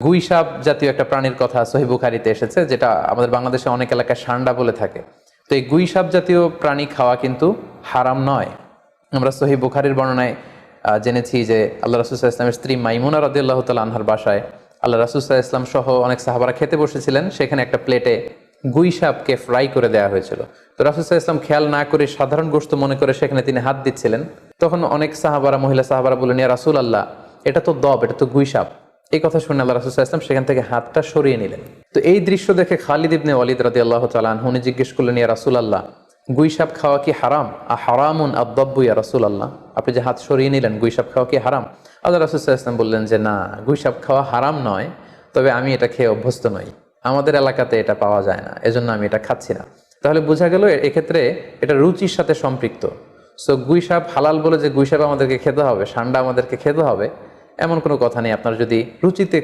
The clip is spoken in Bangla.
গুই সাপ জাতীয় একটা প্রাণীর কথা সহিহ বুখারীতে এসেছে, যেটা আমাদের বাংলাদেশে অনেক এলাকায় সান্ডা বলে থাকে। তো এই গুই সাপ জাতীয় প্রাণী খাওয়া কিন্তু হারাম নয়। আমরা সহিহ বুখারীর বর্ণনায় জেনেছি যে আল্লাহ রাসূল সাল্লাল্লাহু আলাইহি ওয়াসাল্লামের স্ত্রী মাইমুনা রাদিয়াল্লাহু তাআলা আনহার বাসায় আল্লাহ রাসূল সাল্লাল্লাহু আলাইহি ওয়াসাল্লাম সহ অনেক সাহাবারা খেতে বসেছিলেন। সেখানে একটা প্লেটে গুই সাপকে ফ্রাই করে দেওয়া হয়েছিল। তো রাসূল সাল্লাল্লাহু আলাইহি ওয়াসাল্লাম খেয়াল না করে সাধারণ গোশত মনে করে সেখানে তিনি হাত দিচ্ছিলেন। তখন অনেক সাহাবারা, মহিলা সাহাবারা বললেন, ইয়া রাসূলুল্লাহ, এটা তো দব, এটা তো গুই সাপ। এই কথা শুনে আল্লাহ রাসূল সাল্লাল্লাহু আলাইহি ওয়াসাল্লাম সেখান থেকে হাতটা সরিয়ে নিলেন। তো এই দৃশ্য দেখে খালিদ ইবনে ওয়ালিদ রাদিয়াল্লাহু তাআলা আনহু উনি জিজ্ঞেস করলেন, ইয়া রাসূলুল্লাহ, গুই সাপ খাওয়া কি হারাম? হারামুন আদ-দাব্বু ইয়া রাসূলুল্লাহ, আপনি যে হাত সরিয়ে নিলেন, গুই সাপ খাওয়া কি হারাম? আল্লাহ রাসূল সাল্লাল্লাহু আলাইহি ওয়াসাল্লাম বললেন যে না, গুই সাপ খাওয়া হারাম নয়, তবে আমি এটা খেয়ে অভ্যস্ত নই, আমাদের এলাকাতে এটা পাওয়া যায় না, এজন্য আমি এটা খাচ্ছি না। তাহলে বোঝা গেল এক্ষেত্রে এটা রুচির সাথে সম্পৃক্ত। সো গুই সাপ হালাল বলে যে গুই সাপ আমাদেরকে খেতে হবে, সান্ডা আমাদেরকে খেতে হবে, এমন কোনো কথা নেই। আপনার যদি রুচিতে